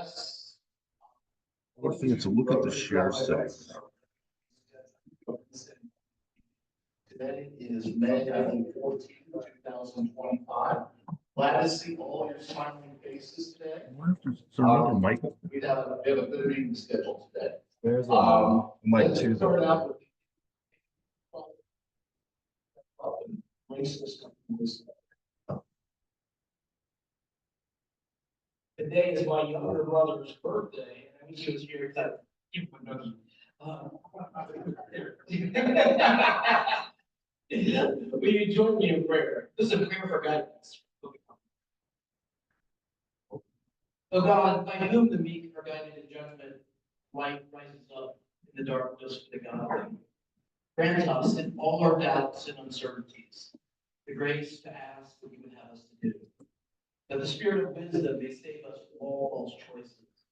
Yes. One thing is to look at the share size. Today is May 14th, 2025. Glad to see all your smiling faces today. We have a good meeting scheduled today. There's a mic too. Start out with racist. Today is my younger brother's birthday, and I wish he was here to give him a cookie. Will you join me in prayer? This is a prayer for guidance. Oh God, by whom the meek are guided in judgment, light rises up in the darkness for the godly. Grant us in all our doubts and uncertainties the grace to ask what you would have us to do, that the spirit of wisdom may save us from all false choices,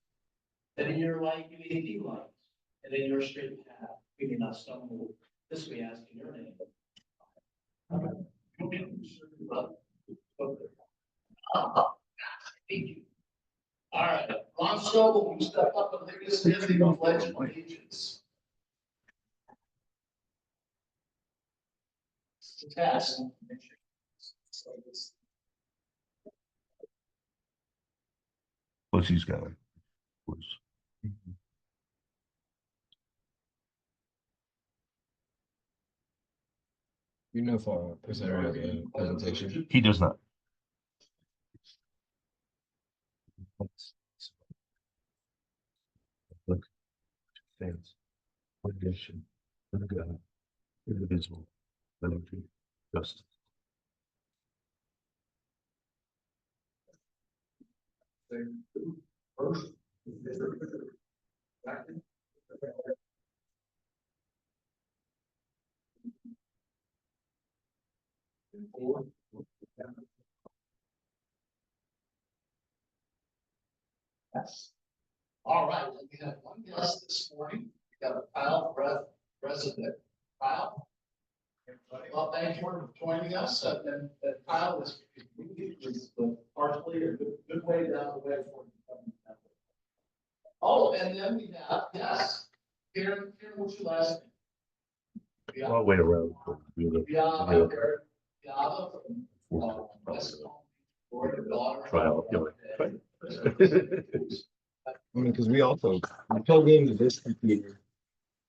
that in your light you may be light, and in your straight path we may not stumble. This we ask in your name. Thank you. All right, Ron Stovall, will you step up and lead us in the Pledge of Allegiance? It's a test. Plus he's got it. You know, for presenter has a presentation. He does not. Look, fans, condition, God, indivisible, liberty, justice. First. Yes. All right, we have one guest this morning. We got a Kyle resident. Kyle. Well, thank you for joining us. And Kyle is partially a good way down the way for you. Oh, and then we have, yes, Karen, what's your last name? All the way around. Trial. I mean, because we plugged into this computer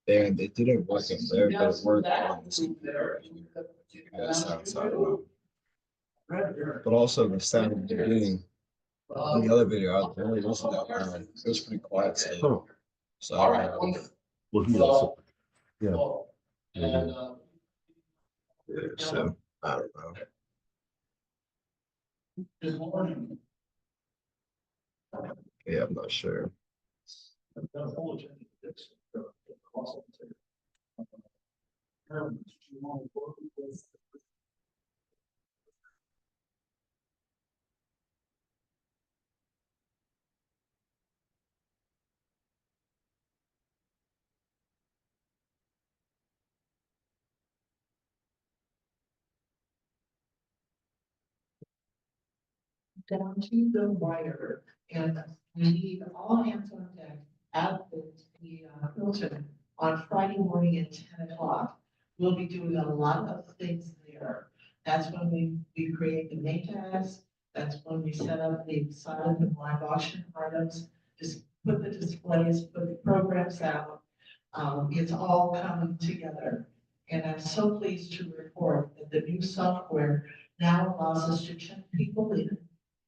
and it didn't work in there, but it worked on this computer. Yeah, sounds but also the sound at the beginning. In the other video, I barely listened that loud. It was pretty quiet. So, All right. Well, he also, yeah. So I don't know. Good morning. Yeah, I'm not sure. Down to the wire, and we need all hands on deck at the Hilton on Friday morning at 10 o'clock. We'll be doing a lot of things there. That's when we create the tags. That's when we set up the silent and live auction items, just put the displays, put the programs out. It's all coming together. And I'm so pleased to report that the new software now allows us to check people in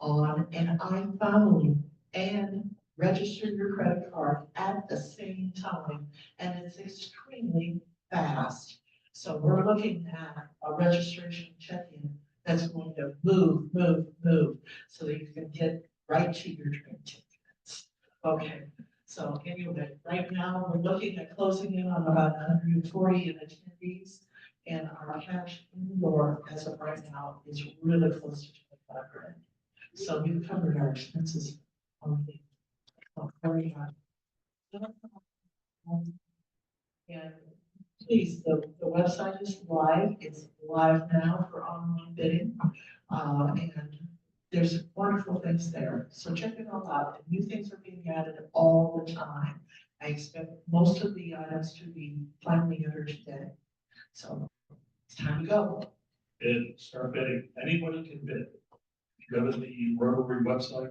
on an iPhone and register your credit card at the same time, and it's extremely fast. So we're looking at a registration check-in that's going to move, so that you can get right to your train tickets. Okay, so anyway, right now we're looking at closing in on about 140 attendees, and our cash indoor as of right now is really close to 2,500. So we've covered our expenses on the very high. And please, the website is live. It's live now for online bidding. And there's wonderful things there. So check it all out. New things are being be added all the time. I expect most of the items to be finally ordered today. So it's time to go. Bid, start bidding, anybody can bid. If you go to the Rotary website,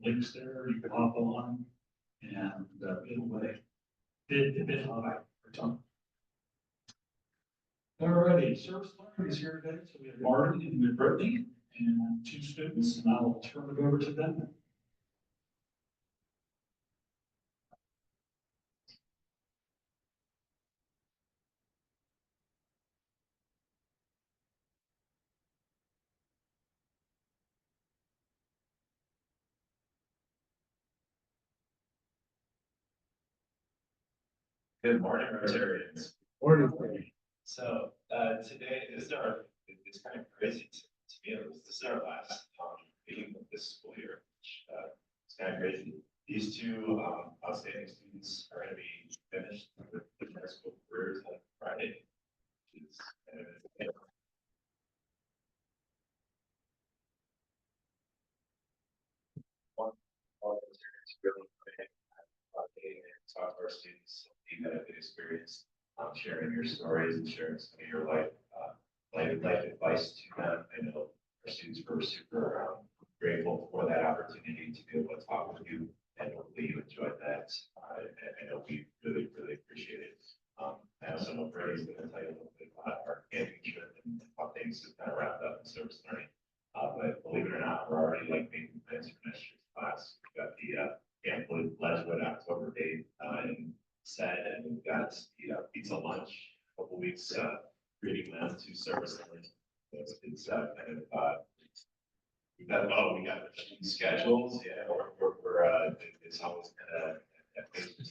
links there, you can hop on and bid away. Bid high for time. Alrighty, service line is here today, so we have Martin and Brittany and 2 students, and I'll turn it over to them. Good morning, Rotarians. So, today is it's kind of crazy to me, this is our last, meeting of this school year, which, it's kind of crazy. These 2, outstanding students are gonna be finished with their school careers on Friday. Which is kind of, all the Rotarians really put in, and talk to our students, you had a good experience, sharing your stories and sharing some of your life advice to them. I know our students were super grateful for that opportunity to be able to talk with you, and hopefully you enjoyed that. I know we really, really appreciate it. I also know Freddie's going to tell you a little bit about our camping trip and how things have kind of wrapped up in service learning. But believe it or not, we're already making plans for next year's class. We've got the Camp Ledgewood October date set, and we've got the pizza lunch, a couple weeks treating them to service learning. It's kind of we got machine schedules. Yeah, we're it's always kind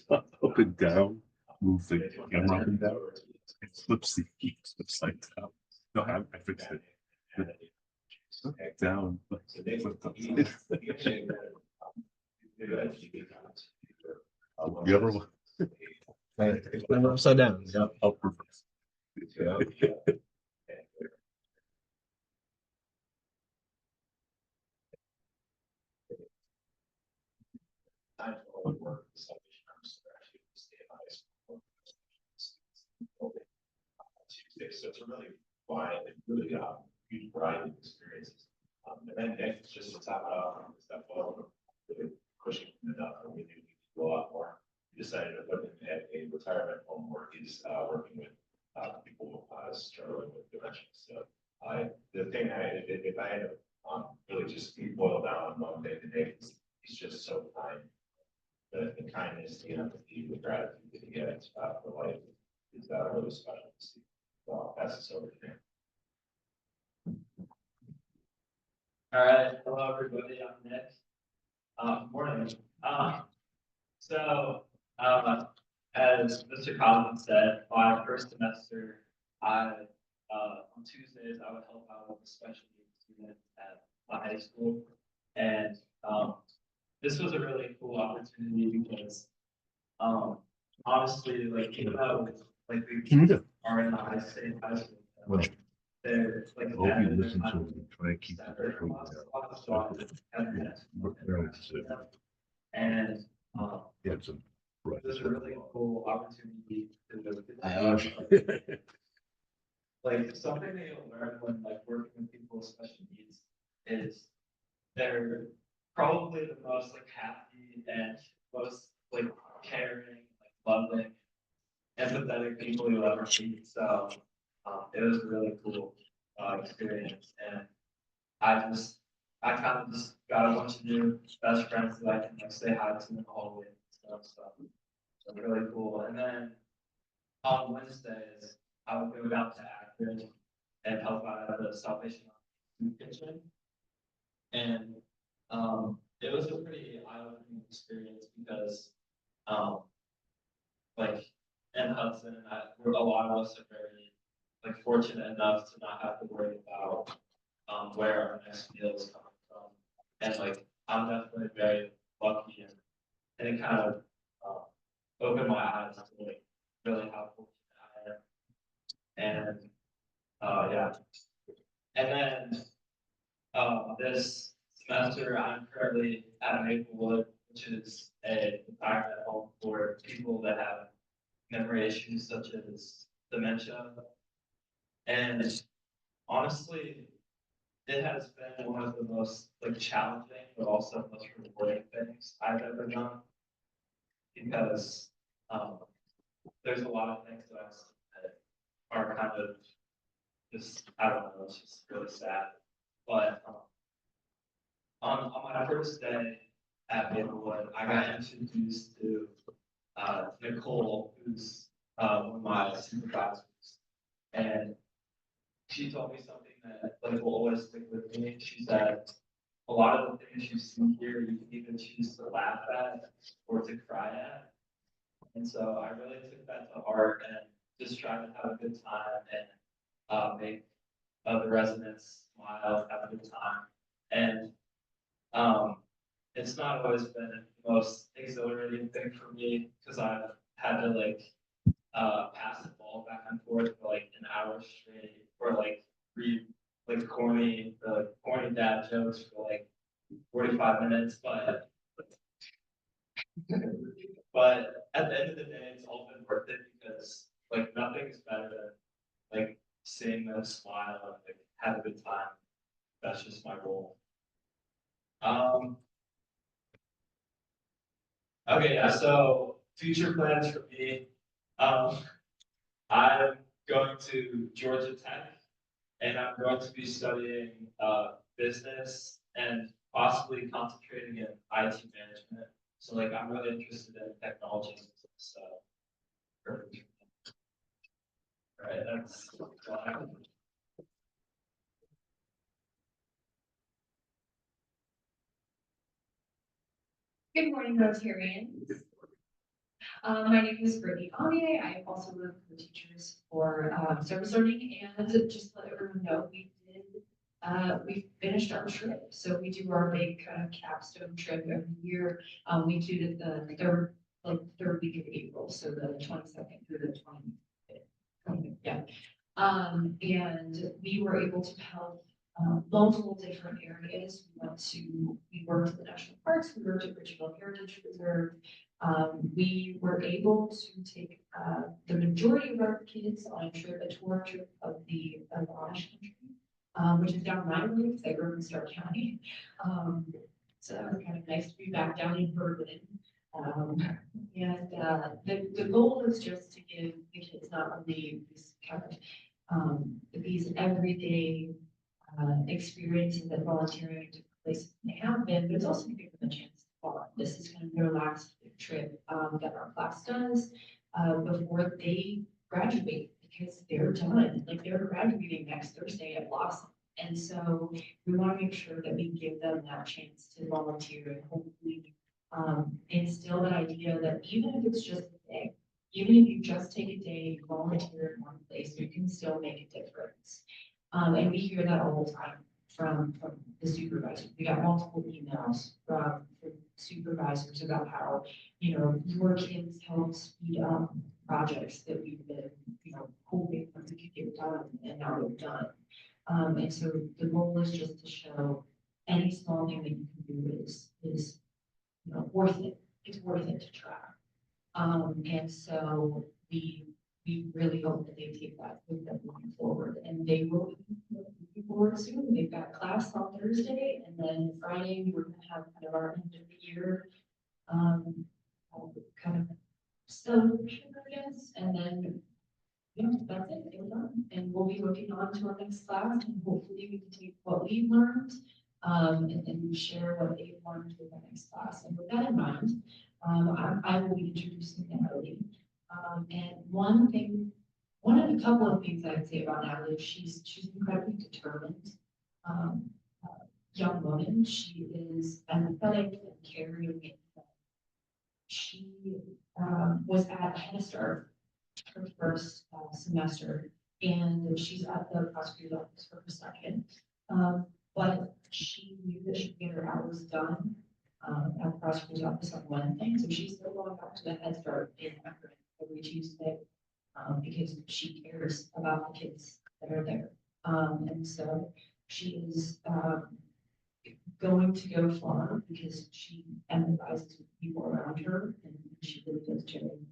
of Up and down, move the camera up and down. It flips like down. No, I fixed it. Down. You ever? It's been upside down. Yeah. Up reverse. Yeah. Time for all the work, the Salvation Army are actually stay in high school. Tuesday, so it's a really wide and really huge variety of experiences. And then next, just to top it off, stuff really pushing it up, and we knew we could do a lot more. We decided to put in a retirement home where he's working with people struggling with dementia. So the thing if I had to really just boil down on one thing today, he's just so kind. The kindness, the empathy, the gratitude that he gets for life is really special to see. So I'll pass this over to him. All right, hello everybody, I'm Nick. Morning. As Mr. Collins said, my first semester, on Tuesdays, I would help out with a special needs student at my high school. And this was a really cool opportunity because, honestly, like, even though, like, we are in the same high school, they're like, I hope you listen to it and try to keep it straight and Yeah, some. it was a really cool opportunity to like something that you'll learn when like working with people with special needs is they're probably the most like happy and most like caring, like loving, empathetic people you'll ever meet. So it was a really cool experience, and I kind of just got a bunch of new best friends that I can like say hi to in the hallway and stuff. So really cool. And then on Wednesdays, I would go down to Akron and help out at the Salvation Army kitchen. And it was a pretty eye-opening experience because like in Hudson, a lot of us are very like fortunate enough to not have to worry about where our next meal is coming from. And like I'm definitely very lucky, and it kind of opened my eyes to like really how fortunate I am. And yeah. And then this semester I'm currently at Maplewood, which is a retirement home for people that have memory issues such as dementia. And honestly, it has been one of the most like challenging, but also most rewarding things I've ever done. Because there's a lot of things that I've seen that are kind of just, I don't know, it's just really sad. But on my first day at Maplewood, I got introduced to Nicole, who's one of my supervisors. And she told me something that like will always stick with me. She said, a lot of the things you see here, you can even choose to laugh at or to cry at. And so I really took that to heart and just tried to have a good time and make the residents smile, have a good time. And it's not always been the most exhilarating thing for me because I've had to like pass the ball back and forth for like an hour straight or like read like corny dad jokes for like 45 minutes, but at the end of the day, it's all been worth it because like nothing is better than like seeing them smile and like have a good time. That's just my role. Okay, yeah, so future plans for me. I'm going to Georgia Tech and I'm going to be studying business and possibly concentrating in IT management. So like I'm really interested in technology. So perfect. All right, that's all I have. Good morning, Rotarians. My name is Brittany Aunier. I also work with teachers for service learning, and just to let everyone know, we finished our trip. So we do our big kind of capstone trip every year. We do it the third week of April, so the 22nd through the 25th. Yeah. And we were able to help multiple different areas. We worked at the national parks, we worked at Regional Heritage Reserve. We were able to take the majority of our kids on a tour trip of the Amish country, which is down my way because I grew up in Stark County. So that was kind of nice to be back down in Berlin. The goal is just to give the kids not only these kind of these everyday experiences that volunteering to places they have been, but it's also to give them a chance to fall. This is kind of their last trip that our class does before they graduate because they're done. Like they're graduating next Thursday at Blossom. And so we want to make sure that we give them that chance to volunteer and hopefully instill that idea that even if it's just a day, even if you just take a day, you volunteer in one place, you can still make a difference. And we hear that all the time from the supervisors. We got multiple emails from supervisors about how, your kids help speed up projects that we've been, hoping that we could get done, and now they're done. And so the goal is just to show any small thing that you can do is worth it. It's worth it to try. And so we really hope that they take that with them moving forward, and they will be moving forward soon. They've got class on Thursday, and then Friday we're going to have kind of our end of the year kind of celebration, I guess, and then that's it. They're done, and we'll be looking on to our next class, and hopefully we can take what we've learned and share what they've learned with the next class. And with that in mind, I will be introducing Natalie. And one of a couple of things I'd say about Natalie, she's incredibly determined young woman. She is empathetic and caring. She was at Head Start her first semester, and she's at the prosecutor's office for her second. But she knew that she could get her hours done at the prosecutor's office on Wednesday, so she's still going back to the Head Start in Akron every Tuesday because she cares about the kids that are there. And so she is going to go far because she empathizes with people around her and she really does genuinely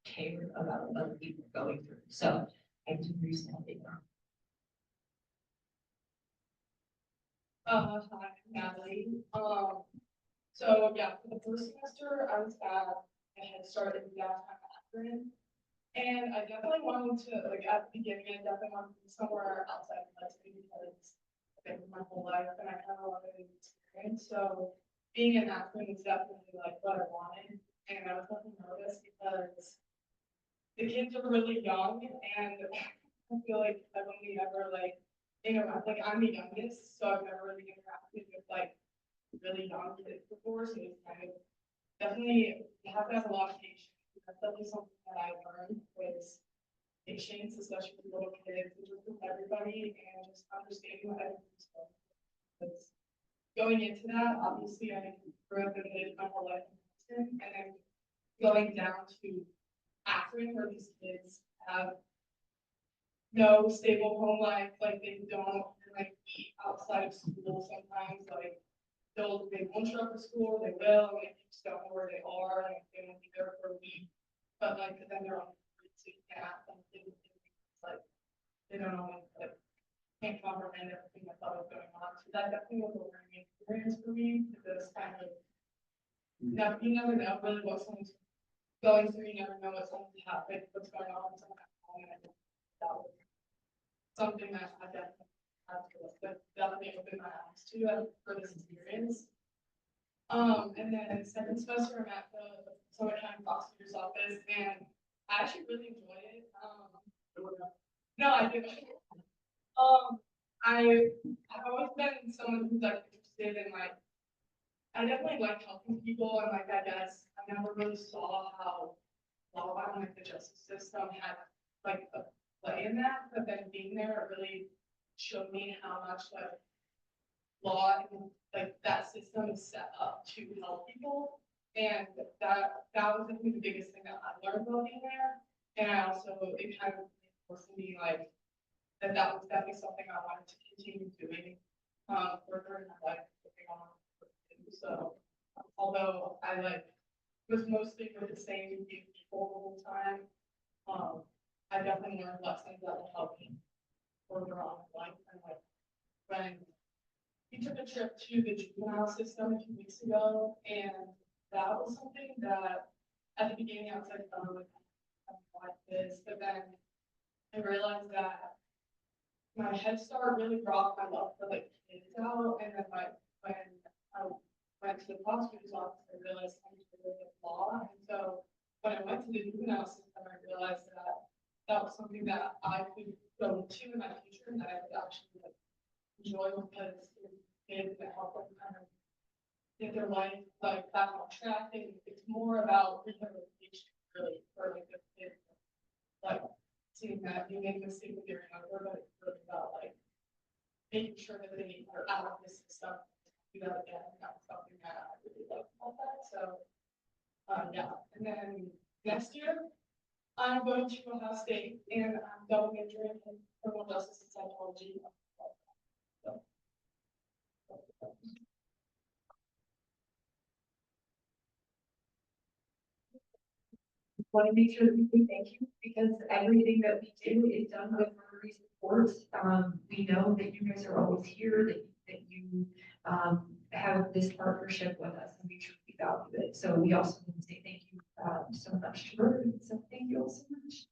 care about what other people are going through. So I do recently. Hi, Natalie. So yeah, for the first semester, I was at a Head Start in downtown Akron. And I definitely wanted to, like, at the beginning, I definitely wanted to be somewhere outside of Hudson because I've been my whole life and I had a lot of experience. So being in Akron is definitely like what I wanted. And I was definitely nervous because the kids are really young and I feel like I've only ever like interact, like I'm the youngest, so I've never really interacted with like really young kids before. So it's kind of definitely you have to have a lot of patience. That's definitely something that I learned was patience, especially with little kids, and just with everybody, and just understanding what everyone's going through. Because going into that, obviously, I grew up in my whole life in Hudson, and then going down to Akron, where these kids have no stable home life, like they don't like eat outside of school sometimes, like they won't show up for school, they will, and they just don't know where they are, and they won't be there for a week. But like then they're on the street, so you can't ask them things like they don't know like can't comprehend everything that's always going on. So that definitely was a learning experience for me because kind of you never know really what someone's going through, you never know what's what's going on in someone's home, and I think that was something that I definitely have to definitely open my eyes to for this experience. And then second semester, I'm at the Summit County Prosecutor's Office, and I actually really enjoy it. No, I didn't. I've always been someone who's like interested in like, I definitely like helping people, and like I guess I never really saw how law and like the justice system had like a play in that, but then being there, it really showed me how much like law and like that system is set up to help people. And that was I think the biggest thing that I learned about being there. And I also, it kind of forced me like, that was definitely something I wanted to continue doing further in my life. So although I like was mostly with the same people the whole time, I definitely learned lessons that will help me further on in life. And like when we took a trip to the juvenile system a few weeks ago, and that was something that at the beginning I was like, oh, like this, but then I realized that my Head Start really brought my love for like kids out, and then like when I went to the prosecutor's office, I realized I was really good law, and so when I went to the juvenile system, I realized that that was something that I could go to in my future, and that I could actually like enjoy because kids that help them kind of get their life like back on track, and it's more about rehabilitation really for like the kids, like seeing that you make a mistake when you're younger, but it's really about like making sure that they are out of this system. Do that again. That's something that I really like about that. So yeah, and then next year I'm going to Ohio State and I'm double majoring in criminal justice and psychology. So. Want to make sure that we say thank you because everything that we do is done with Rotary support. We know that you guys are always here, that you have this partnership with us, and we truly value it. So we also want to say thank you so much to Rotary. So thank you all so much.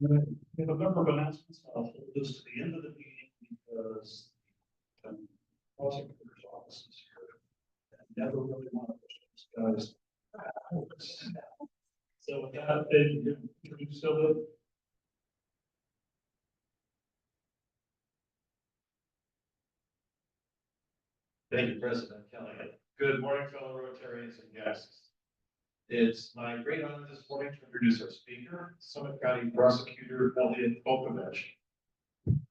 We have a number of announcements. I'll hold this to the end of the meeting because the prosecutor's office is here. I never really want to push these guys. So with that, you still do? Thank you, President Kelly. Good morning, fellow Rotarians and guests. It's my great honor this morning to introduce our speaker, Summit County Prosecutor Elliot Kolkovich.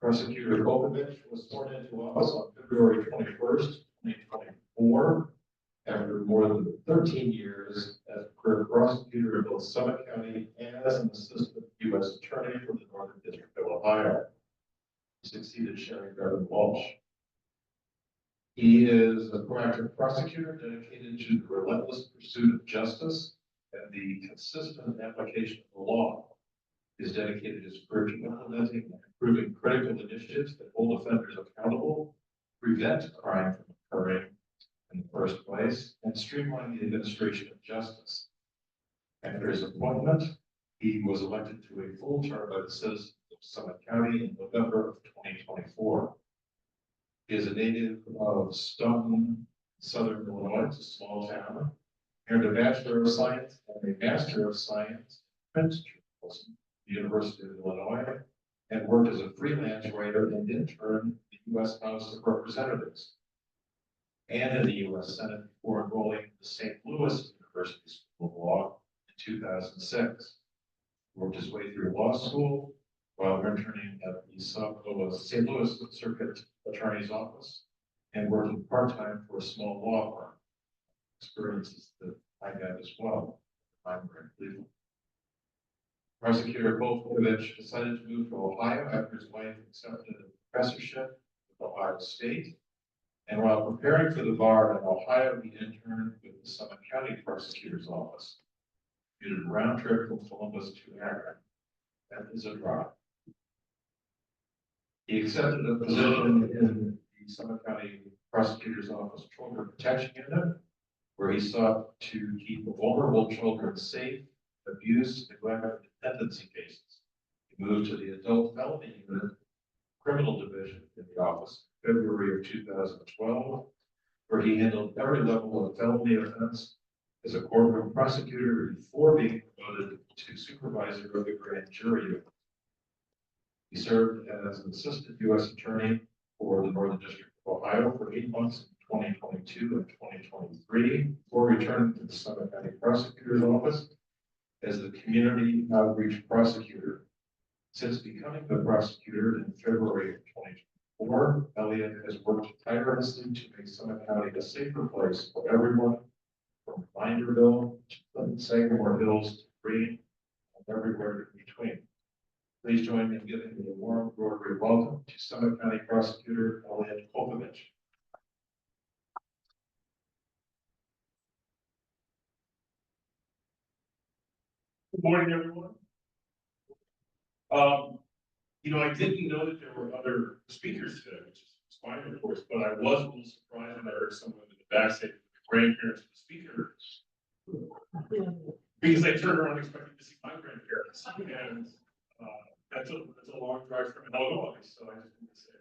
Prosecutor Kolkovich was sworn into office on February 21st, 2024, after more than 13 years as a career prosecutor in both Summit County and as an assistant U.S. attorney for the Northern District of Ohio. He succeeded Sherry Bevan Walsh. He is a proactive prosecutor dedicated to the relentless pursuit of justice and the consistent application of the law. He is dedicated to his career to implementing and improving critical initiatives that hold offenders accountable, prevent crime from occurring in the first place, and streamline the administration of justice. After his appointment, he was elected to a full term by the citizens of Summit County in November of 2024. He is a native of Stoughton, Southern Illinois. It's a small town. He earned a Bachelor of Science and a Master of Science in Print Journalism at the University of Illinois, and worked as a freelance writer and intern in the U.S. House of Representatives and in the U.S. Senate before enrolling in the St. Louis University School of Law in 2006. He worked his way through law school while interning at the St. Louis Circuit Attorney's Office and working part-time for a small law firm. Experiences that I have as well. I'm very pleased. Prosecutor Kolkovich decided to move to Ohio after his wife accepted a professorship at Ohio State. And while preparing for the bar in Ohio, he interned with the Summit County Prosecutor's Office. He did a round trip from Columbus to Akron. That is a drive. He accepted a position in the Summit County Prosecutor's Office Children Protection Unit, where he sought to keep vulnerable children safe, abuse, neglect, and dependency cases. He moved to the Adult Felony Unit, Criminal Division in the office in February of 2012, where he handled every level of felony offense as a courtroom prosecutor before being promoted to supervisor of the grand jury unit. He served as an assistant U.S. attorney for the Northern District of Ohio for 8 months in 2022 and 2023, before returning to the Summit County Prosecutor's Office as the Community Outreach Prosecutor. Since becoming the prosecutor in February of 2024, Elliot has worked tirelessly to make Summit County a safer place for everyone, from Minderville to Clinton, Sagamore Hills to Green, and everywhere in between. Please join me in giving a warm Rotary welcome to Summit County Prosecutor Elliot Kolkovich. Good morning, everyone. I didn't know that there were other speakers today, which is fine, of course, but I was a little surprised when I heard someone in the back say the grandparents of the speaker. Because I turned around expecting to see my grandparents, and that's a long drive from Illinois, so I just wanted to say.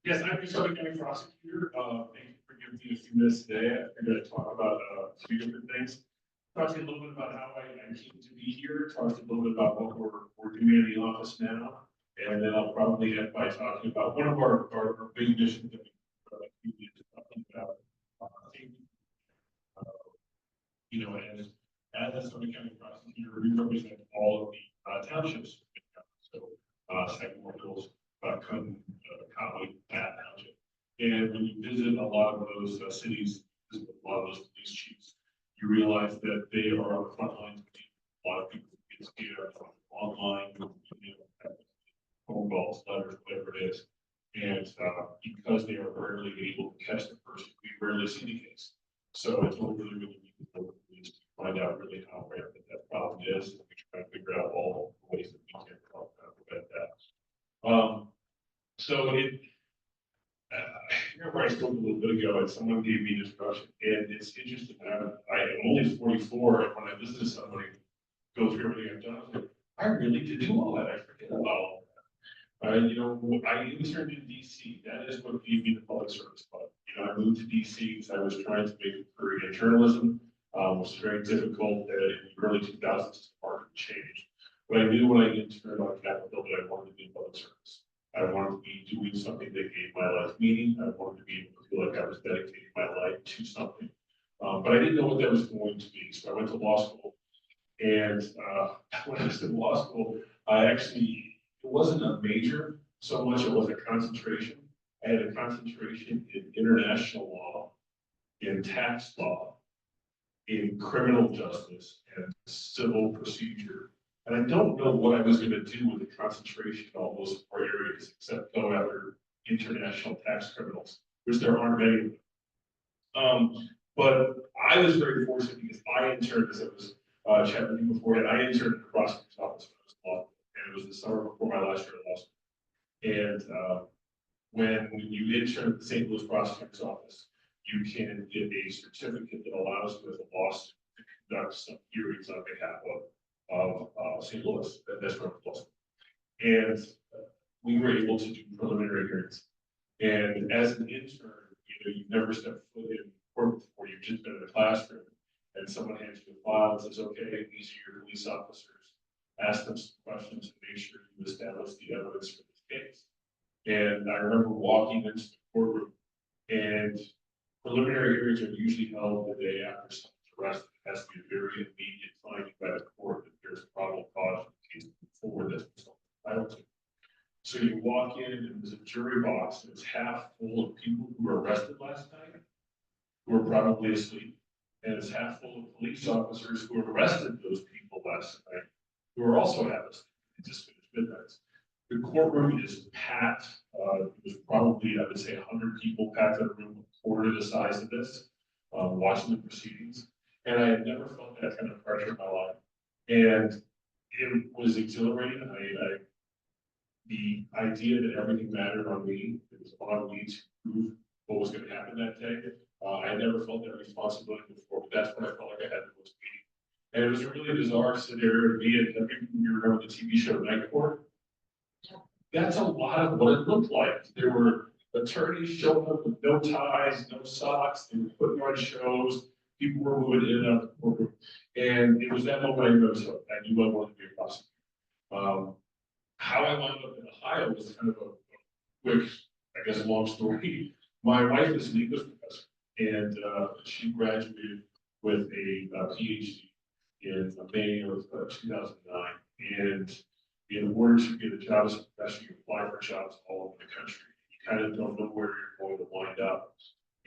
Yes, I'm the Champaign County Prosecutor. Thank you for giving me a few minutes today. I'm going to talk about a few different things. Talk to you a little bit about how I came to be here. Talk to you a little bit about what we're doing in the office now, and then I'll probably end by talking about one of our big initiatives that we've been talking about. As a Summit County Prosecutor, we represent all of the townships. So, Sagamore Hills, Clinton, Conway, Pat Township. And when you visit a lot of those cities, visit a lot of those police chiefs, you realize that they are on the front lines. A lot of people get scared online, phone calls, letters, whatever it is. And because they are rarely able to catch the person, we rarely see the case. So it's really neat to find out really how rampant that problem is. And we try to figure out all the ways that we can help prevent that. Remember I spoke a little bit ago and someone gave me an introduction, and it's interesting. I am only 44, and when I listen to somebody go through everything I've done, I'm like, I really did do all that. I forget about all that. I interned in DC. That is what gave me the public service club. I moved to DC because I was trying to make a career in journalism, which was very difficult in the early 2000s. The market changed. But I knew when I interned on Capitol Hill that I wanted to be in public service. I wanted to be doing something that gave my life meaning. I wanted to be able to feel like I was dedicating my life to something. But I didn't know what that was going to be. So I went to law school. And when I was in law school, it wasn't a major so much, it was a concentration. I had a concentration in international law in tax law, in criminal justice and civil procedure. And I don't know what I was gonna do with the concentration in all those four areas, except go after international tax criminals, which there aren't many of them. But I was very fortunate because I interned, as I was chatting with you before, and I interned in the prosecutor's office when I was in law, and it was the summer before my last year of law school. And when you intern at the St. Louis prosecutor's office, you can get a certificate that allows you as a law student to conduct some hearings on behalf of St. Louis, that's where I was law school. And we were able to do preliminary hearings. And as an intern, you've never stepped foot in court before, you've just been in a classroom, and someone hands you a file and says, okay, these are your police officers. Ask them some questions and make sure you establish the evidence for this case. And I remember walking into the courtroom, and preliminary hearings are usually held the day after someone's arrested. It has to be a very immediate finding by the court that there's probable cause for the case to move forward that's entitled to. So you walk in and there's a jury box and it's half full of people who were arrested last night, who are probably asleep. And it's half full of police officers who arrested those people last night, who are also half asleep. It just finished midnight. The courtroom is packed. There's probably, I would say, 100 people packed in a room a quarter the size of this, watching the proceedings. And I had never felt that kind of pressure in my life. And it was exhilarating. The idea that everything mattered on me, it was on me to prove what was going to happen that day. I had never felt that responsibility before, but that's when I felt like I had the most meaning. And it was a really bizarre scenario to me. And you remember the TV show Night Court? That's a lot of what it looked like. There were attorneys showing up with no ties, no socks. They were putting on shows. People were moving in and out of the courtroom. And it was that moment I noticed I knew I wanted to be a prosecutor. How I wound up in Ohio was kind of a quick, I guess, long story. My wife is an English professor, and she graduated with a PhD in May of 2009. And in order to get a job as a professor, you apply for jobs all over the country. You kind of don't know where you're going to wind up.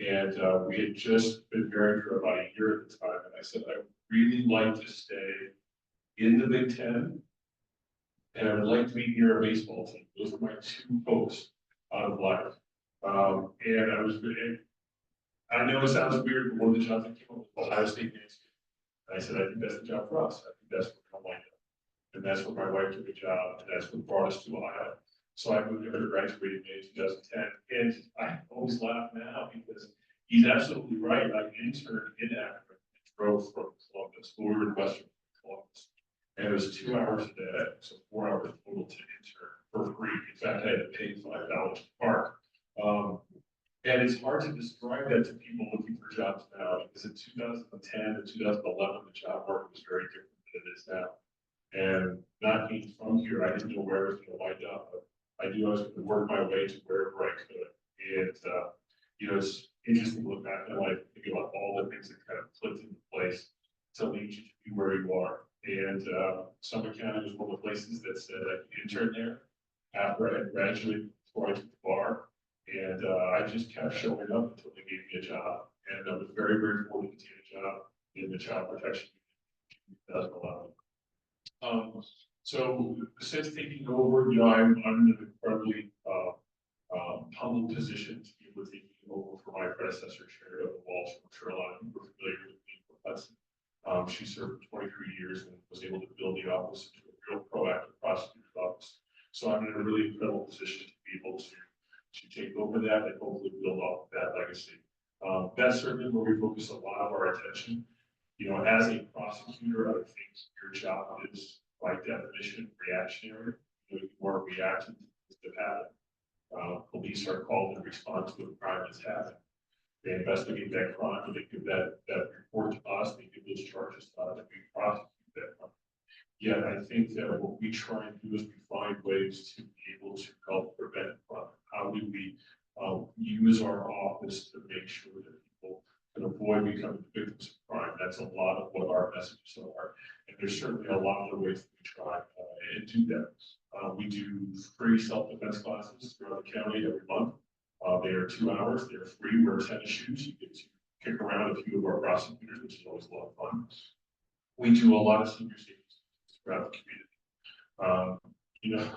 And we had just been married for about a year at the time, and I said, I would really like to stay in the Big Ten, and I would like to be near a baseball team. Those were my two hopes out of life. And I know it sounds weird, but one of the jobs that came up was Ohio State Games. And I said, I think that's the job for us. I think that's where we're going to wind up. And that's where my wife took a job, and that's what brought us to Ohio. So I moved over to graduate in May 2010. And I always laugh now because he's absolutely right. I interned in Akron and drove from Columbus. We were in Western Columbus. And it was 2 hours a day, so 4 hours total to intern for free. In fact, I had to pay $5 to park. And it's hard to describe that to people looking for jobs now, because in 2010 and 2011, the job market was very different than it is now. And not being from here, I didn't know where I was going to wind up, but I knew I was going to work my way to wherever I could. And, it's interesting to look back in life and think about all the things that kind of clicked into place to lead you to be where you are. And Summit County was one of the places that said I could intern there after I had graduated, before I took the bar. And I just kept showing up until they gave me a job. And I was very, very fortunate to get a job in the child protection unit in 2011. So since taking over, I'm in an incredibly humble position to be able to take over for my predecessor, Sherry of the Walsh from Carolina. We're familiar with me from Hudson. She served for 23 years and was able to build the office into a real proactive prosecutor's office. So I'm in a really incredible position to be able to take over that and hopefully build off of that legacy. That's certainly where we focus a lot of our attention. As a prosecutor, I think your job is by definition reactionary. You are reacting to things that happen. Police are called to respond to a crime that's happened. They investigate that crime, and they give that report to us, they give those charges to us, and we prosecute that crime. Yet I think that what we try and do is we find ways to be able to help prevent crime. How do we use our office to make sure that people can avoid becoming victims of crime? That's a lot of what our messages are. And there's certainly a lot of the ways that we try and do that. We do free self-defense classes throughout the county every month. They are 2 hours, they're free, wear tennis shoes, you get to kick around a few of our prosecutors, which is always a lot of fun. We do a lot of senior citizens throughout the community. You know,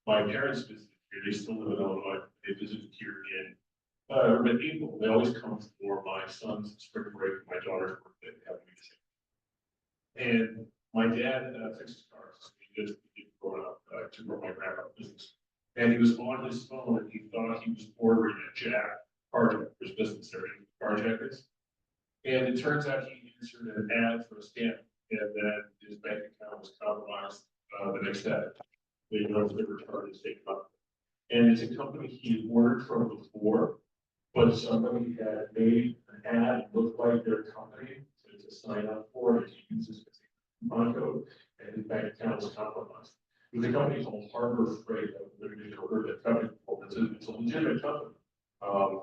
my parents visited here, they still live in Illinois, they visited here in April, they always come for my son's spring break, my daughter's birthday, they have me visit. And my dad fixes cars, so he did growing up, to grow my grandpa's business. And he was on his phone and he thought he was ordering a Jack carjacker's business there, carjackers. And it turns out he answered an ad for a scam, and then his bank account was compromised the next day. They noticed the return is taken up. And it's a company he had ordered from before, but somebody had made an ad that looked like their company to sign up for it, to use this coupon code, and his bank account was compromised. It was a company called Harbor Freight. I've never heard that company before. It's a legitimate company.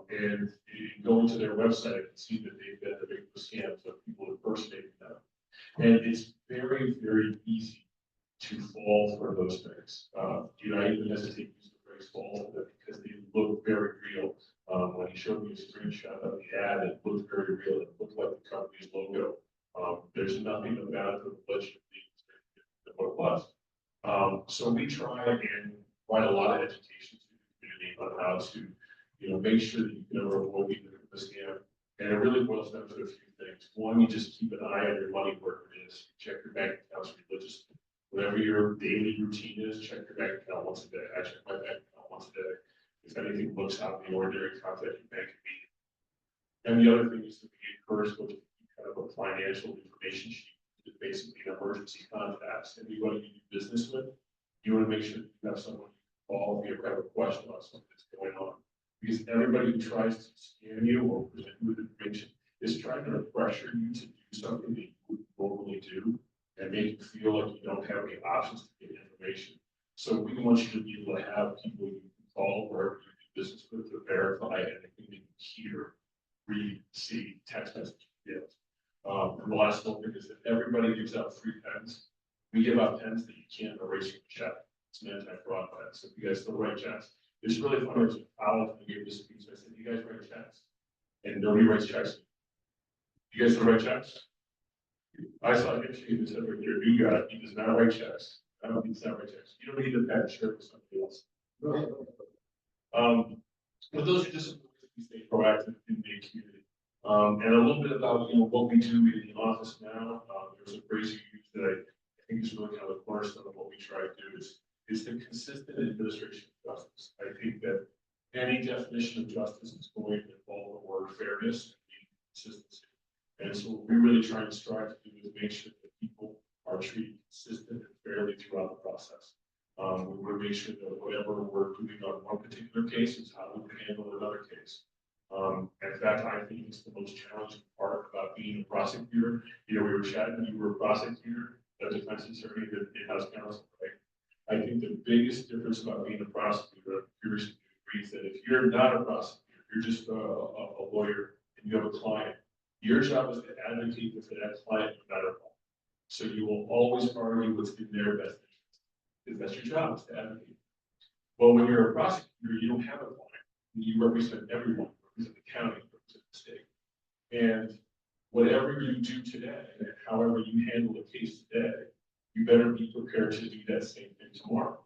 And you go into their website and see that they've been the victim of scams of people impersonating them. And it's very, very easy to fall for those things. You know, I even hesitate to use the phrase fall for them because they look very real. When he showed me a screenshot of the ad, it looked very real. It looked like the company's logo. There's nothing about it that lets you than what it was. So we try and provide a lot of education to the community on how to, you know, make sure that you can never avoid being the scam. And it really boils down to a few things. One, you just keep an eye on your money where it is. Check your bank accounts religiously. Whatever your daily routine is, check your bank account once a day. I check my bank account once a day. If anything looks out of the ordinary, contact your bank immediately. And the other thing is that we encourage them to keep kind of a financial information sheet. It's basically an emergency contacts. Anybody you do business with, you want to make sure that you have someone you can call if you ever have a question about something that's going on. Because everybody who tries to scam you or present you with information is trying to pressure you to do something that you would normally do and make you feel like you don't have any options to get information. So we want you to be able to have people you can call wherever you do business with to verify anything that you hear, read, see, text message, videos. And the last one thing is that everybody gives out free pens. We give out pens that you can't erase from the check. It's an anti-fraud pen. So if you guys still write checks, it's really funny. As a college, we gave this speech. I said, "You guys write checks," and nobody writes checks. You guys still write checks? I saw him shaking his head right here. You got it. He does not write checks. I don't think he does not write checks. You don't need a pen. Share it with somebody else. But those are just some ways we stay proactive in the community. And a little bit about, you know, what we do in the office now. There's a phrase you use that I think is really kind of the cornerstone of what we try to do is the consistent administration of justice. I think that any definition of justice is going to involve the word fairness and consistency. And so what we really try and strive to do is make sure that people are treated consistent and fairly throughout the process. We want to make sure that whatever we're doing on one particular case is how we can handle another case. In fact, I think it's the most challenging part about being a prosecutor. You know, we were chatting when you were a prosecutor, a defense attorney, the in-house counsel, right? I think the biggest difference about being a prosecutor, I'm curious if you agree, is that if you're not a prosecutor, you're just a lawyer and you have a client, your job is to advocate for that client no matter what. So you will always argue what's in their best interest, because that's your job, is to advocate. Well, when you're a prosecutor, you don't have a client. You represent everyone, you represent the county, you represent the state. And whatever you do today, and however you handle a case today, you better be prepared to do that same thing tomorrow.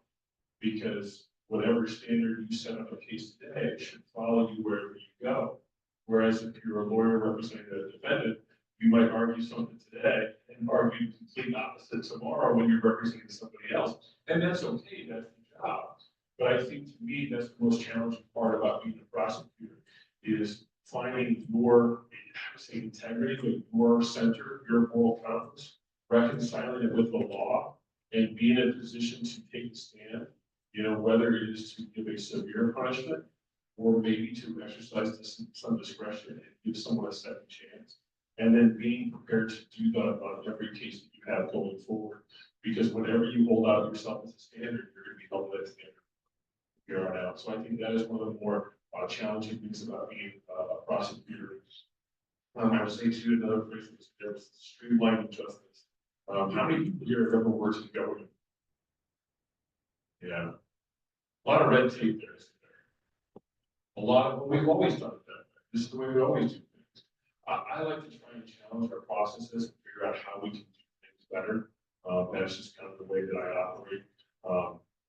Because whatever standard you set up a case today should follow you wherever you go. Whereas if you're a lawyer representing a defendant, you might argue something today and argue the complete opposite tomorrow when you're representing somebody else. And that's okay, that's the job. But I think to me, that's the most challenging part about being a prosecutor is finding your, I would say integrity, but your center, your moral compass, reconciling it with the law and being in a position to take a stand, you know, whether it is to give a severe punishment or maybe to exercise some discretion and give someone a second chance. And then being prepared to do that on every case that you have going forward. Because whenever you hold out yourself as a standard, you're going to be held to that standard here on out. So I think that is one of the more challenging things about being a prosecutor. I would say too, another phrase is there's streamlining justice. How many people here have ever worked in government? Yeah. A lot of red tape there, isn't there? A lot of, we've always done it that way. This is the way we always do things. I like to try and challenge our processes and figure out how we can do things better. That's just kind of the way that I operate.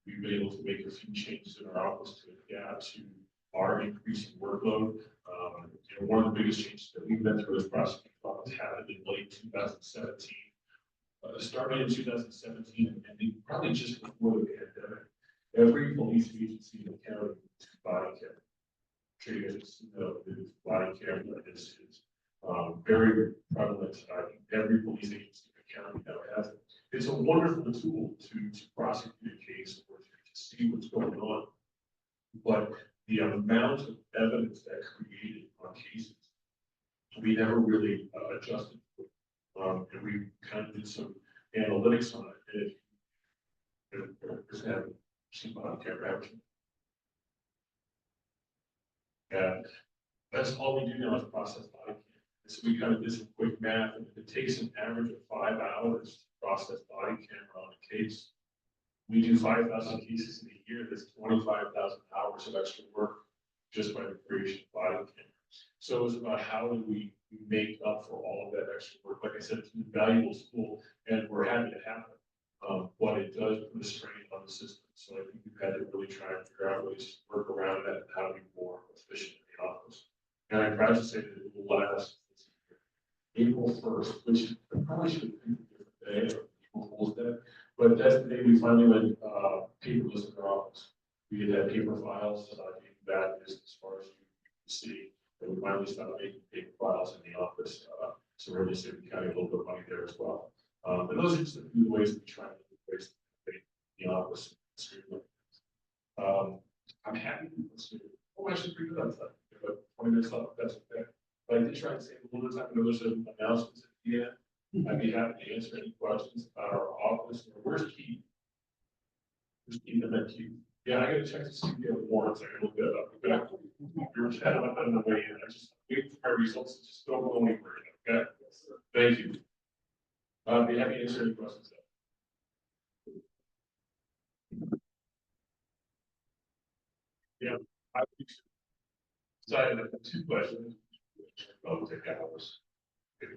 We've been able to make a few changes in our office to adapt to our increasing workload. One of the biggest changes that we've been through as prosecutor's office happened in late 2017. Starting in 2017 and ending probably just before the pandemic, every police agency in the county to body camera. I'm sure you guys know that body camera is very prevalent. I think every police agency in the county now has it. It's a wonderful tool to prosecute a case or to see what's going on. But the amount of evidence that created on cases, we never really adjusted. And we kind of did some analytics on it. And seen body camera action. And that's all we do now is process body camera. So we kind of did some quick math, and if it takes an average of 5 hours to process body camera on a case, we do 5,000 cases in a year. That's 25,000 hours of extra work just by the creation of body camera. So it's about how do we make up for all of that extra work. Like I said, it's a valuable tool, and we're happy to have it. But it does put a strain on the system. So I think we've had to really try and figure out ways to work around that and how to be more efficient in the office. And I'm proud to say that it will last April 1st, which I probably should have picked a different day, or April Fool's Day, but that's the day we finally went paperless in our office. We had paper files dating back as far as you can see, and we finally stopped making paper files in the office. So we're just saving the county a little bit of money there as well. And those are just a few ways that we try to replace the office. I'm happy to consider. Oh, actually, pretty good on time. But 20 minutes left, that's okay. But I did try to save a little bit of time. I know there's some announcements at the end. I'd be happy to answer any questions about our office. Where's Keith? Where's Keith? I met Keith. Yeah, I got to check to see if you have warrants. I can look that up. Okay. You're chatting about that on the way in. I just wait for my results. Just don't go anywhere. Okay. Thank you. I'd be happy to answer any questions. Yeah, I decided to have 2 questions. I'll take hours. The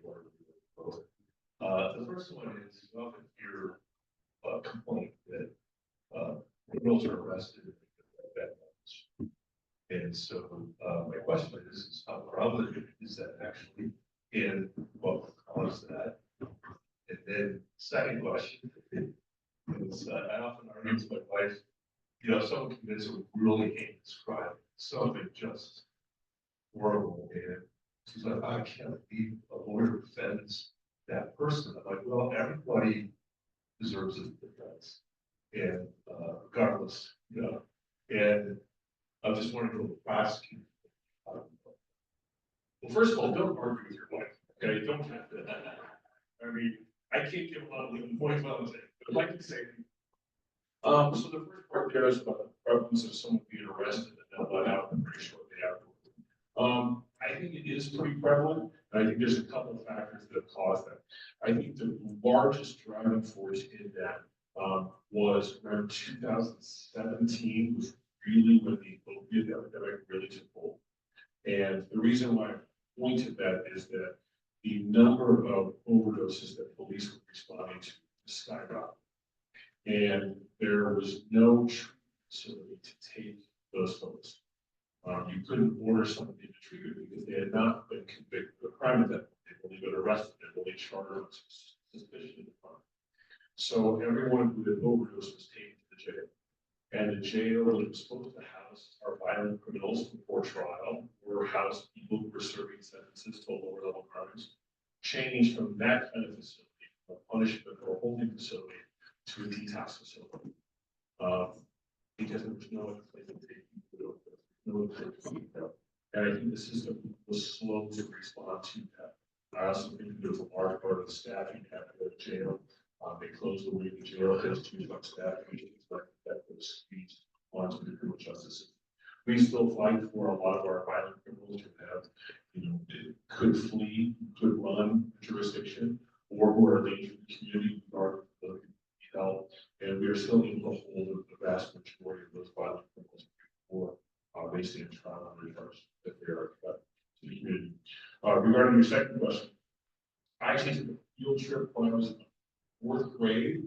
first one is you often hear a complaint that criminals are arrested at that much. And so my question is how prevalent is that actually, and what caused that? And then second question is I often argue with my wife, someone commits a really heinous crime, something just horrible, and she's like, I can't believe a lawyer defends that person. I'm like, well, everybody deserves a defense, and regardless, and I'm just wondering from the prosecutor. Well, first of all, don't argue with your wife, okay? Don't have that. I mean, I can't give a lot of legal points on it, but I'd like to say, so the first part there is about the prevalence of someone being arrested and then let out pretty shortly afterwards. I think it is pretty prevalent, and I think there's a couple of factors that have caused that. I think the largest driving force in that was around 2017 was really when the opiate epidemic really took hold. And the reason why I point to that is that the number of overdoses that police were responding to skyrocketed. And there was no facility to take those folks. You couldn't order somebody to treat it because they had not been convicted of a crime at that point. They'd only been arrested, they'd only charged on suspicion of the crime. So everyone who had overdosed was taken to the jail. And the jail that was supposed to house our violent criminals before trial, or house people who were serving sentences to lower level crimes, changed from that kind of facility, a punishment or holding facility, to a detox facility. Because there was no other place to take people, no other place to keep them. And I think the system was slow to respond to that. I also think there was a large part of the staffing at the jail. They closed the way the jail has too much staff, like that was squeezed onto the criminal justice system. We still fight for a lot of our violent criminals who have, could flee, could run the jurisdiction, or who are a danger to the community, who are help, and we are still able to hold the vast majority of those violent criminals before they stand trial on the charge that they are. to the community. Regarding your second question, I actually took a field trip when I was in the fourth grade,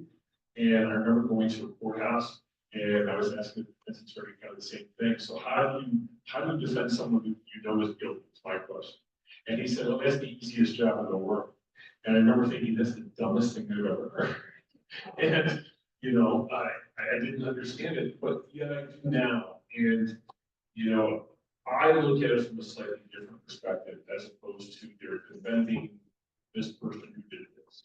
and I remember going to a courthouse, and I was asking the defense attorney kind of the same thing. So how do you defend someone who you know is guilty? It's my question. And he said, "Oh, that's the easiest job in the world." And I remember thinking, that's the dumbest thing I've ever heard. And, you know, I didn't understand it, but yet I do now. And, you know, I look at it from a slightly different perspective as opposed to they're defending this person who did this.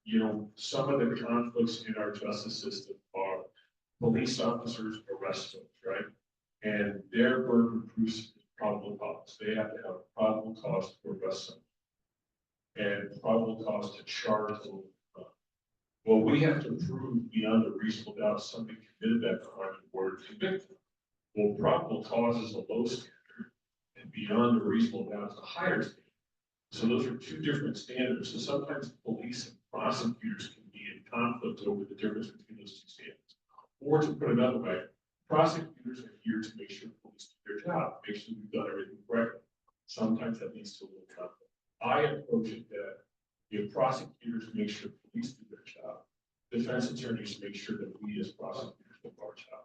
You know, some of the conflicts in our justice system are police officers arrest folks, right? And their burden of proof is probable cause. They have to have probable cause to arrest someone and probable cause to charge them. Well, we have to prove beyond a reasonable doubt somebody committed that crime in order to convict them. Well, probable cause is a low standard, and beyond a reasonable doubt is a higher standard. So those are two different standards. So sometimes police and prosecutors can be in conflict over the difference between those two standards. Or to put it another way, prosecutors are here to make sure police do their job, make sure we've done everything correctly. Sometimes that leads to a little conflict. I approach it that if prosecutors make sure police do their job, defense attorneys make sure that we as prosecutors do our job.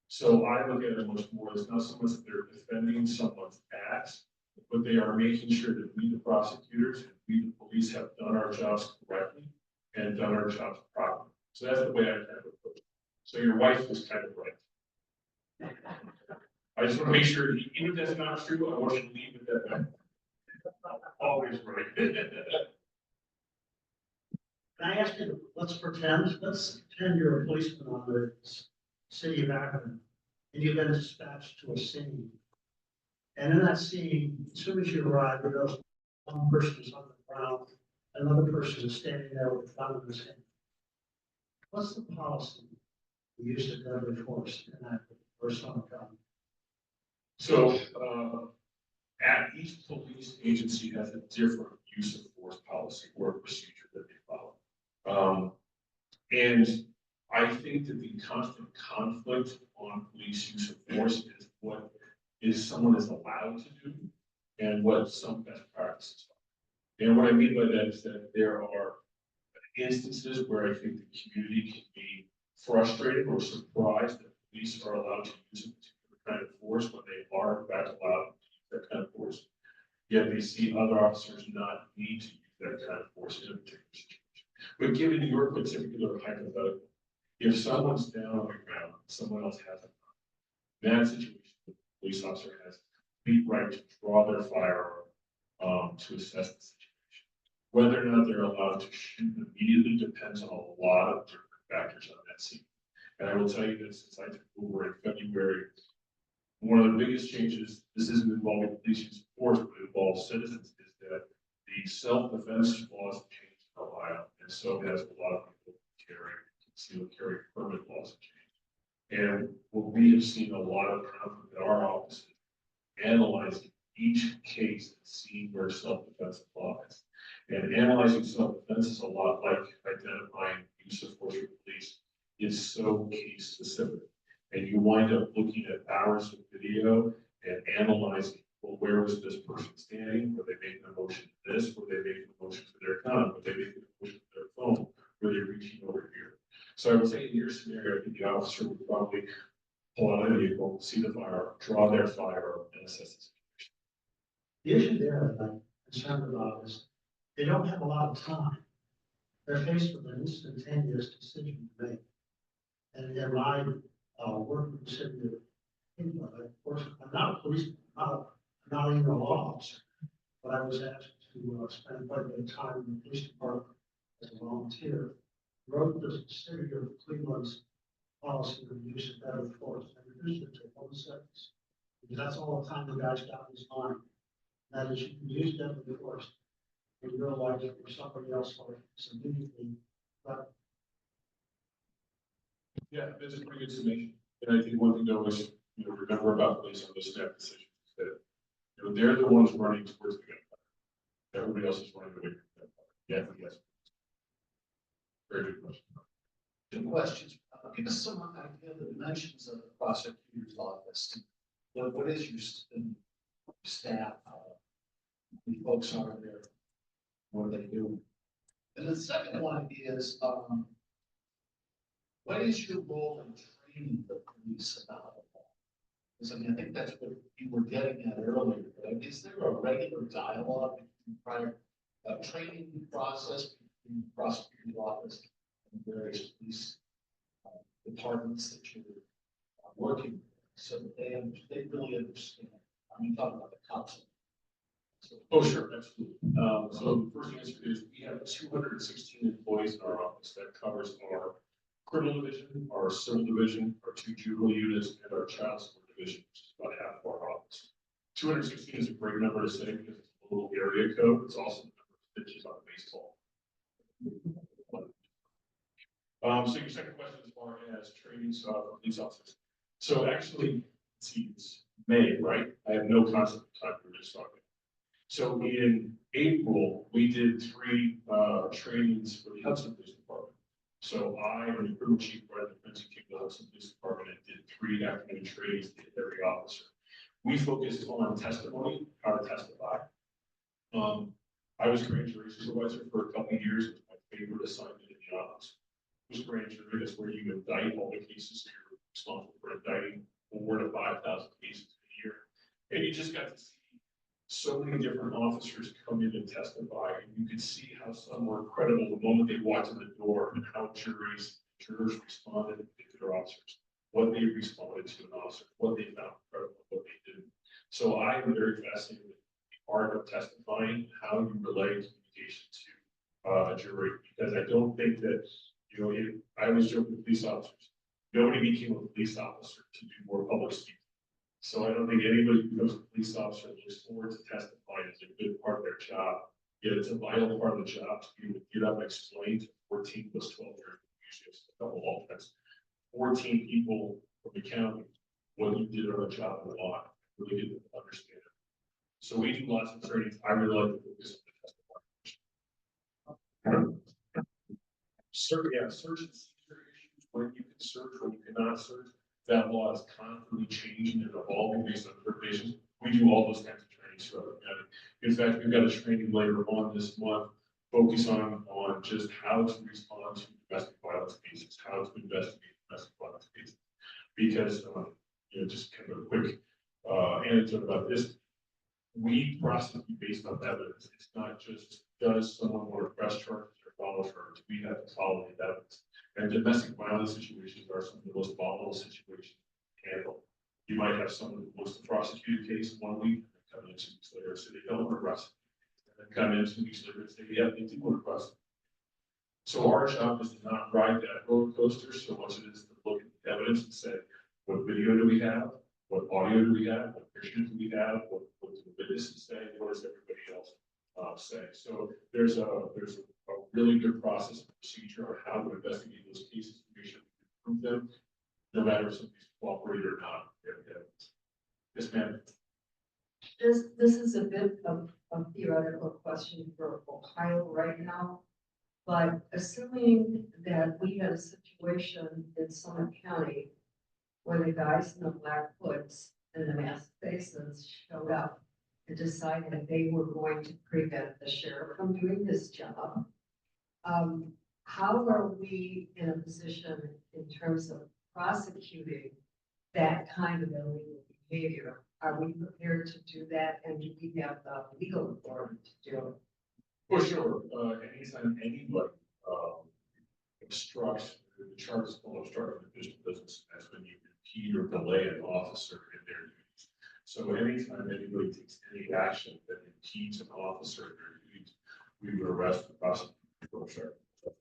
So I look at it much more as not so much that they're defending someone's acts, but they are making sure that we, the prosecutors, and we, the police, have done our jobs correctly and done our jobs properly. So that's the way I kind of approach it. So your wife was kind of right. I just want to make sure, even if that's not true, I want you to leave it that way. Always right. Can I ask you, let's pretend you're a policeman on the city of Akron, and you've been dispatched to a scene. And in that scene, as soon as you arrive, you know, one person is on the ground, another person is standing there with a gun in his hand. What's the policy you use of deadly force in that person on the gun? So, at each police agency has a different use of force policy or procedure that they follow. And I think that the constant conflict on police use of force is what is someone is allowed to do and what some best practices are. And what I mean by that is that there are instances where I think the community can be frustrated or surprised that police are allowed to use a particular kind of force when they are in fact allowed to use that kind of force. Yet they see other officers not need to use that kind of force in a particular situation. But given your particular hypothetical, if someone's down on the ground, someone else has a gun, in that situation, the police officer has the right to draw their firearm to assess the situation. Whether or not they're allowed to shoot immediately depends on a lot of different factors on that scene. And I will tell you that since I took over in February, one of the biggest changes, this isn't involving police use of force, but it involves citizens, is that the self-defense laws have changed in Ohio, and so has a lot of people concealed carry permit laws have changed. And what we have seen a lot of conflict in our offices, analyzing each case and seeing where self-defense applies. And analyzing self-defense is a lot like identifying use of force for police. It's so case specific. And you wind up looking at hours of video and analyzing, well, where was this person standing? Were they making a motion to this? Were they making a motion to their gun? Were they making a motion to their phone? Were they reaching over here? So I would say in your scenario, I think the officer would probably pull out a vehicle, see the firearm, draw their firearm, and assess the situation. The issue there that I'm concerned about is they don't have a lot of time. They're faced with an instantaneous decision to make. And in my work with the city of Illinois, of course, I'm not a policeman, I'm not even a law officer, but I was asked to spend quite a bit of time in the police department as a volunteer. Wrote the city of Cleveland's policy of use of deadly force and reduced it to 1 sentence. Because that's all the time the guy's got in his mind. That is, you can use deadly force in real life for somebody else or it's immediately. But Yeah, that's a pretty good summation. And I think one thing to always, remember about police on those staff decisions is that, they're the ones running towards the gunfire. Everybody else is running away from the gunfire. Yeah, yes. Very good question. Two questions. Give us some idea of the dimensions of the prosecutor's office. What is your staff, the folks are there, what do they do? And the second one is, what is your role in training the police about it? Because I mean, I think that's what you were getting at earlier, right? Is there a regular dialogue between prior, training process between the prosecutor's office and various police departments that you're working with, so that they really understand? I mean, talking about the cops. Oh, sure, absolutely. So the first answer is we have 216 employees in our office that covers our criminal division, our civil division, our 2 juvenile units, and our child support division, which is about half of our office. 216 is a great number to say because it's a little area code. It's also the number of pitches on baseball. So your second question as far as training for police officers. So actually, it's May, right? I have no concept of time. We were just talking. So in April, we did 3 trainings for the Hudson Police Department. So I and the criminal chief brought the defense team to the Hudson Police Department and did 3 afternoon trainings to every officer. We focused on testimony, how to testify. I was grand jury supervisor for a couple of years. It was my favorite assignment in the office. It was grand jury. That's where you indict all the cases. You're responsible for indicting 4,000 to 5,000 cases a year. And you just got to see so many different officers come in and testify, and you could see how some were credible the moment they walked in the door, and how jurors responded to their officers, what they responded to an officer, what they found credible, what they didn't. So I am very fascinated with the art of testifying, how you relay communication to a jury, because I don't think that, you know, I always joke with police officers, nobody became a police officer to do more public speaking. So I don't think anybody who becomes a police officer looks forward to testifying as a good part of their job. Yet it's a vital part of the job to be able to get up and explain to 14 plus 12 years, usually it's a couple alternates, 14 people from the county what you did on the job in the law, really get them to understand it. So we do lots of trainings. I really like to focus on the testifying. Search and seizure issues, when you can search, when you cannot search. That law is constantly changing and evolving based on interpretations. We do all those kinds of trainings throughout the county. In fact, we've got a training later on this month, focus on just how to respond to domestic violence cases, how to investigate domestic violence cases. Because, you know, just kind of a quick anecdote about this. We prosecute based on evidence. It's not just, does someone want to press charges or follow charges? We have to follow the evidence. And domestic violence situations are some of the most volatile situations to handle. You might have someone who wants to prosecute a case 1 week, and come in 2 weeks later and say they don't want to prosecute. And then come in 2 weeks later and say, yeah, they do want to prosecute. So our job is to not ride that roller coaster so much as it is to look at the evidence and say, what video do we have? What audio do we have? What pictures do we have? What do the witnesses say? What does everybody else say? So there's a really good process and procedure on how to investigate those cases to make sure we can prove them, no matter if somebody's cooperated or not. Yes, ma'am. This is a bit of a theoretical question for Ohio right now, but assuming that we had a situation in Summit County where the guys in the black hoods and the masked faces showed up and decided that they were going to prevent the sheriff from doing his job. How are we in a position in terms of prosecuting that kind of illegal behavior? Are we prepared to do that, and do we have the legal authority to do it? For sure, anytime anybody obstructs, the charge is called obstructing official business, that's when you impede or delay an officer in their duties. So anytime anybody takes any action that impedes an officer in their duties, we would arrest the prosecutor.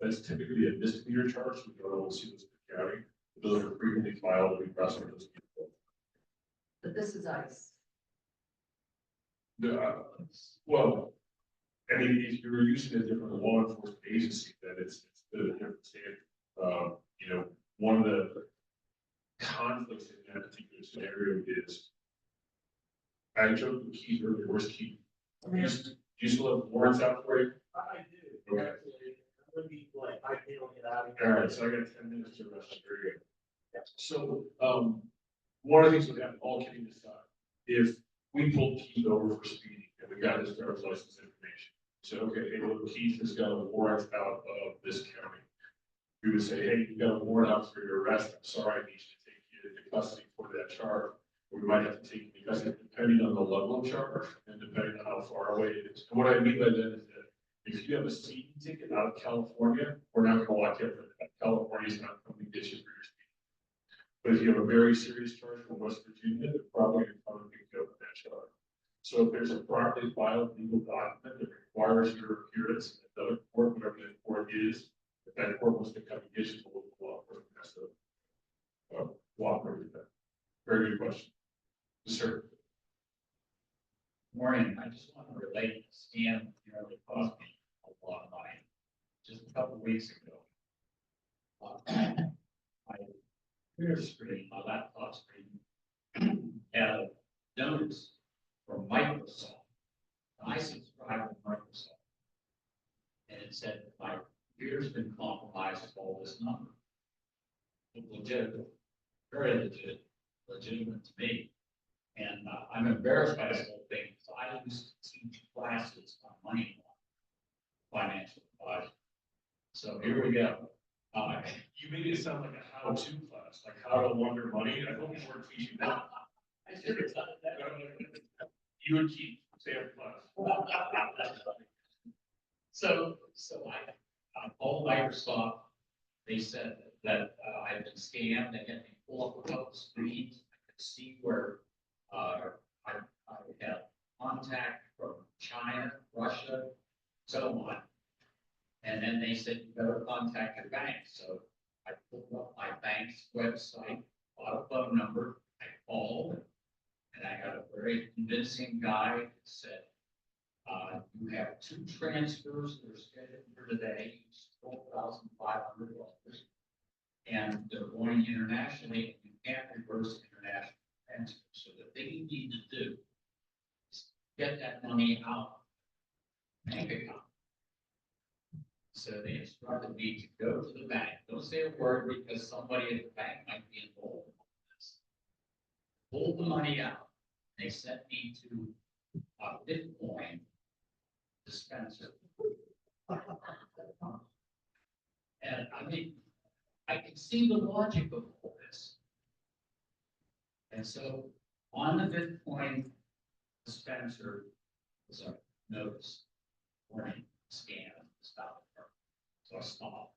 That's typically a misdemeanor charge. We don't always see those in the county. Those are frequently filed and we prosecute those people. But this is ICE. Well, I mean, if you're using a different law enforcement agency, then it's a different standard. You know, one of the conflicts in that particular scenario is, I joked with Keith earlier, where's Keith? Do you still have warrants out for you? I do, Okay. actually. I'm gonna be like, I can't get out of here. All right, so I got 10 minutes to rush. Very good. So, one of the things that happen, all kidding aside, if we pulled Keith over for speeding, and we got his driver's license information. So, okay, hey, look, Keith has got a warrant out of this county. We would say, hey, you got a warrant out for your arrest, I'm sorry, I need you to take you into custody for that charge. We might have to take you into custody depending on the level of charge and depending on how far away it is. And what I mean by that is that if you have a speeding ticket out of California, we're not gonna lock you up for that. California's not coming to get you for your speeding. But if you have a very serious charge from West Virginia, they're probably going to come and pick you up with that charge. So if there's a properly filed legal document that requires your appearance in another court, whatever that court is, if that court wants to come and get you, the local law enforcement has to cooperate with that. Very good question. Yes, sir. Morning, I just want to relate a scam that cost me a lot of money. Just a couple of weeks ago. My computer screen, my laptop screen, had a notice from Microsoft. I subscribe to Microsoft. And it said, my computer's been compromised with all this number. Legitimate, very legitimate to me. And I'm embarrassed by this whole thing, because I used to teach classes on money law, financial advice. So here we go. You made it sound like a how-to class, like how to launder money. I hope you weren't teaching that. I should have done that. You would keep Sam class. So I called Microsoft. They said that I've been scammed. They had me pull up a couple screens. I could see where I had contact from China, Russia, so on. And then they said, you better contact your bank. So I pulled up my bank's website, bought a phone number, I called, and I got a very convincing guy that said, you have 2 transfers that are scheduled for today, $12,500. And they're going internationally, and you can't reverse international transfer. So the thing you need to do is get that money out of the bank account. So they instructed me to go to the bank. Don't say a word, because somebody at the bank might be involved in all this. Pull the money out. They sent me to a Bitcoin dispenser. And I mean, I can see the logic of all this. And so on the Bitcoin dispenser was a notice, warning, scam, stop. So I stopped.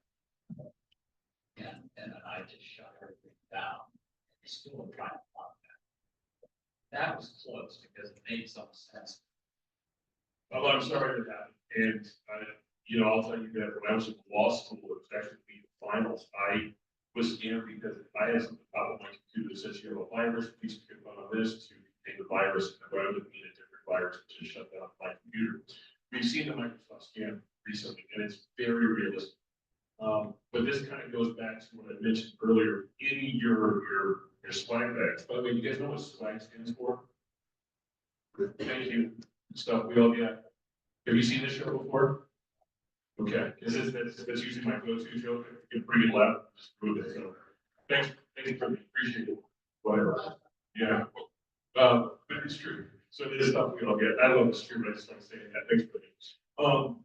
And then I just shut everything down. They still trying to block that. That was close, because it made some sense. Well, I'm sorry that happened. And I'll tell you that when I was in law school, it was actually the finals. I was scammed because I had something pop on my computer that says you have a virus, please click on this to contain the virus, and rather than being a different virus, to just shut down my computer. We've seen the Microsoft scam recently, and it's very realistic. But this kind of goes back to what I mentioned earlier in your swag bags. By the way, you guys know what swag stands for? Thank you. Stuff we all get. Have you seen this show before? Okay, that's usually my go-to joke. I can bring it loud, just prove it. So thanks for me. Appreciate it. Whatever. Yeah. But it's true. So it is stuff we all get. I love this true, but I just want to say that. Thanks for me.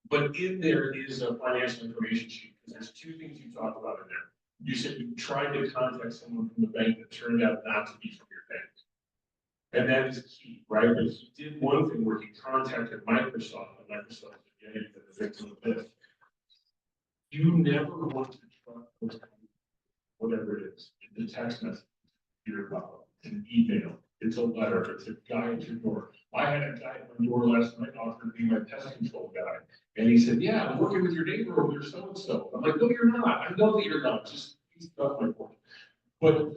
But in there is a financial information sheet, because there's 2 things you talked about in there. You said you tried to contact someone from the bank that turned out not to be from your bank. And that is key, right? But he did one thing where he contacted Microsoft, and Microsoft said, yeah, you're the victim of this. You never want to trust those companies, whatever it is. It's a text message, computer call, an email, it's a letter, it's a guy at your door. I had a guy at my door last night offering to be my pest control guy. And he said, yeah, I'm working with your neighbor over there, so-and-so. I'm like, no, you're not. I know that you're not. Just please stop my point. But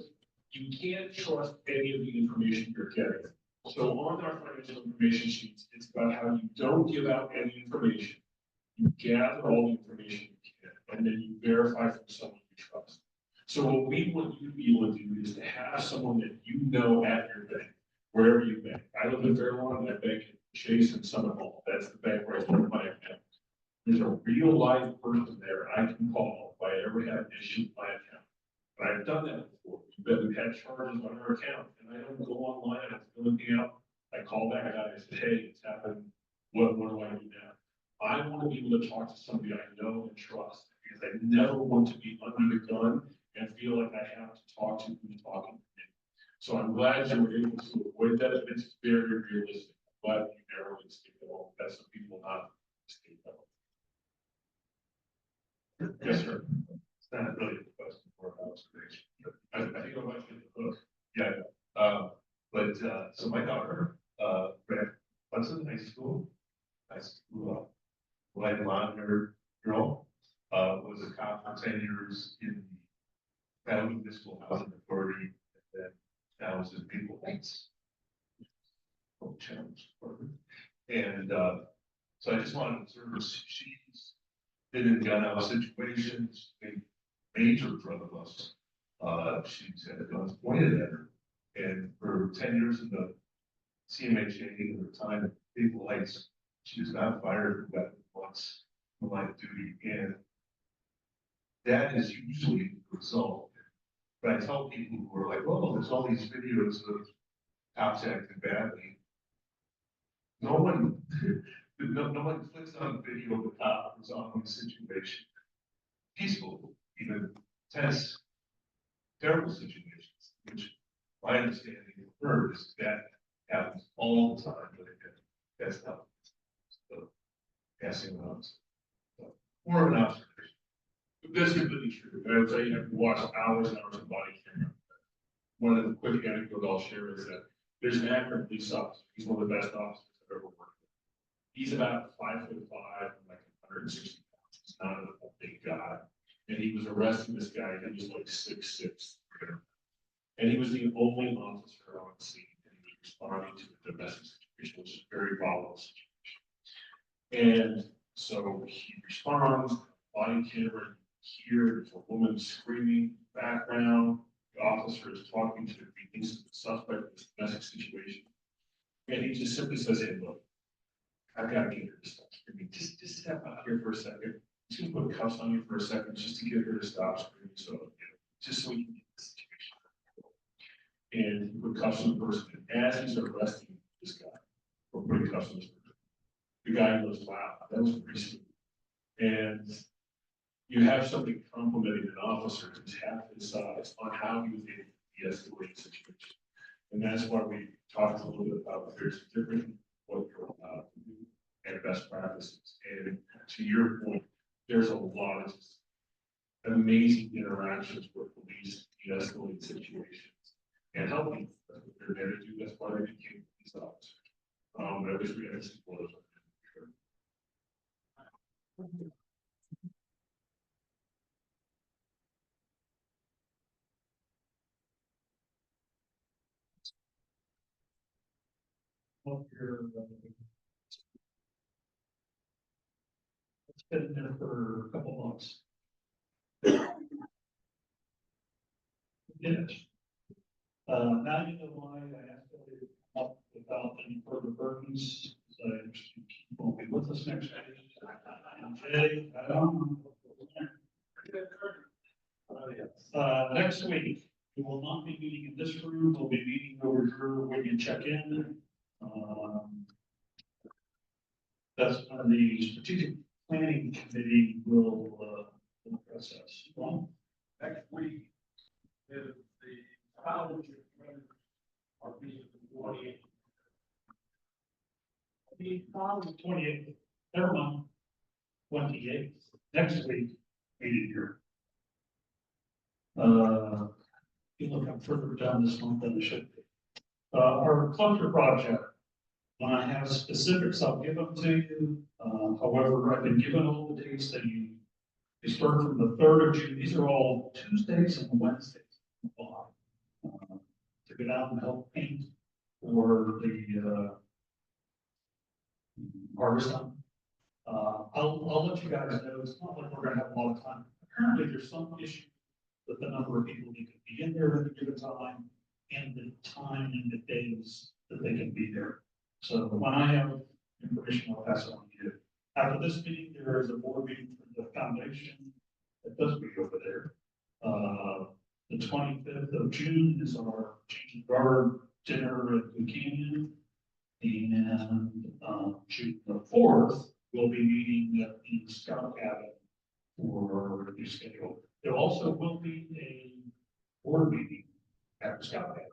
you can't trust any of the information you're getting. So on our financial information sheets, it's about how you don't give out any information. You gather all the information you can, and then you verify from someone you trust. So what we want you to be able to do is to have someone that you know at your bank, wherever you bank. I live in Fairlawn, I bank at Chase and Summit Hall. That's the bank where I start my account. There's a real live person there I can call if I ever have an issue with my account. But I've done that before. But we've had charges on our account, and I don't go online and fill anything out. I called that guy, I said, hey, it's happened, what do I do now? I want to be able to talk to somebody I know and trust, because I never want to be under the gun and feel like I have to talk to who's talking to me. So I'm glad you were able to avoid that, it's very realistic, but you narrowly escaped it all, that's some people not escape that. Yes, sir. It's not really a question for observation, but I think I might get the hook. Yeah, so my daughter, ran Hudson High School, like blonde-haired girl, was a cop for 10 years in the Valley Municipal Housing Authority, and then now is in Maple Heights. Challenge. And so I just wanted to observe she's been in gun out situations, major drug busts. She's had guns pointed at her. And for 10 years in the CMHA, in her time at Maple Heights, she was not fired a weapon once in line of duty. And that is usually the result. But I tell people who are like, oh, there's all these videos of cops acting badly. No one clicks on the video of the cop who's on the situation. Peaceful, even tense, terrible situations, which my understanding of her is that happens all the time, but that's not passing on. So, more of an observation. But that's completely true. I would tell you have to watch hours and hours of body camera. One of the quick anecdotes I'll share is that there's an Akron police officer. He's one of the best officers I've ever worked with. He's about 5'5" and like 160 pounds. He's not a big guy. And he was arresting this guy. He was like 6'6". And he was the only officer on scene, and he was responding to a domestic situation, which is a very volatile situation. And so he responds, body camera, here, there's a woman screaming, background, the officer is talking to the suspect in this domestic situation. And he just simply says, hey, look, I've got to get her to stop screaming. Just step out here for a second. Just put cuffs on you for a second, just to get her to stop screaming. So, just so we can get the situation. And he put cuffs on the person. And as he's arresting this guy, or putting cuffs on this person, the guy goes, wow, that was pretty smooth. And you have something complimenting an officer who's half his size on how he was able to de-escalate the situation. And that's why we talked a little bit about there's different what you're allowed to do and best practices. And to your point, there's a lot of amazing interactions with police de-escalate situations and helping. That's what they're there to do. That's why they became police officers. I wish we had some of those. It's been there for a couple months. Yes. Now you know why I asked Elliot up without any further burdens. So I understand he won't be with us next week. Jay, I don't know. Next week, we will not be meeting in this room. We'll be meeting over here when you check in. That's when the strategic planning committee will process. Well, Next week is the college are being 28. The following 28th, never mind, 28th, next week, meeting here. You look, I'm further down this month than I should be. Our cluster project, when I have specifics, I'll give them to you. However, I've been given all the dates that they start from the 3rd of June. These are all Tuesdays and Wednesdays. To get out and help paint for the harvest time. I'll let you guys know. It's not like we're gonna have a lot of time. Apparently, there's some issue with the number of people who can be in there at a given time and the time and the days that they can be there. So when I have information, I'll pass it on to you. After this meeting, there is a board meeting for the foundation that does meet over there. The 25th of June is our change of guard dinner at the Canyon. And, June the 4th, we'll be meeting at the Scout Cabin for review schedule. There also will be a board meeting at the Scout Cabin.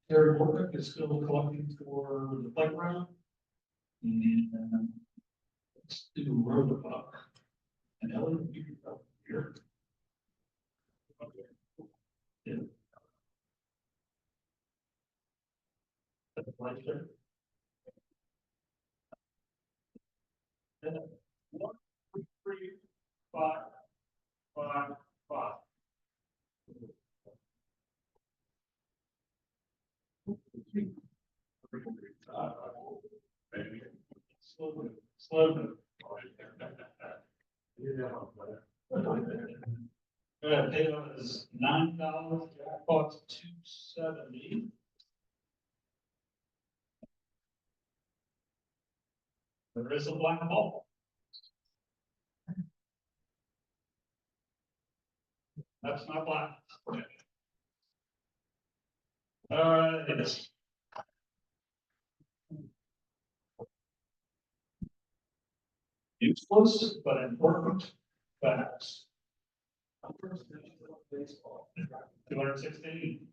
Terry Warwick is still collecting for the playground. And let's do road up. And Elliot, you can go here. Yeah. That's right there. And 1, 2, 3, 5, 5, 5. Slow move. Data is $9, jackpot's $270. There is a black ball. That's not black. Yes. Useless but important facts. 216.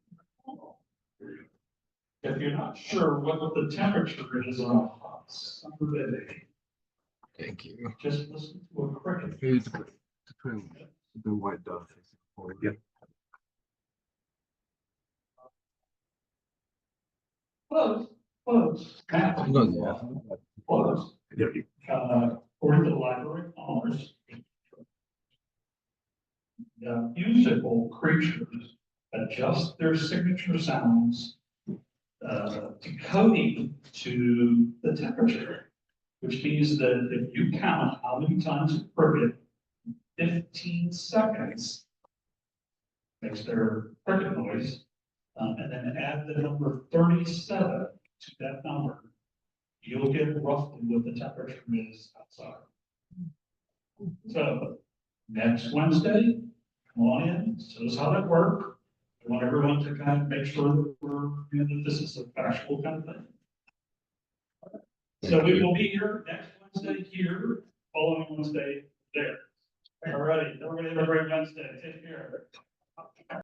If you're not sure what the temperature is on a hot summer day, Thank you. just listen to a cricket. Here's the white dove. Yep. Close, close. Close. According to the Library of Congress, musical creatures adjust their signature sounds, decoding to the temperature, which means that if you count how many times a cricket, 15 seconds makes their cricket noise, and then add the number 37 to that number, you'll get roughly what the temperature is outside. So next Wednesday, come on in, show us how that works. I want everyone to kind of make sure that that this is a factual kind of thing. So we will be here next Wednesday here, following Wednesday there. All righty, everybody have a great Wednesday. Take care.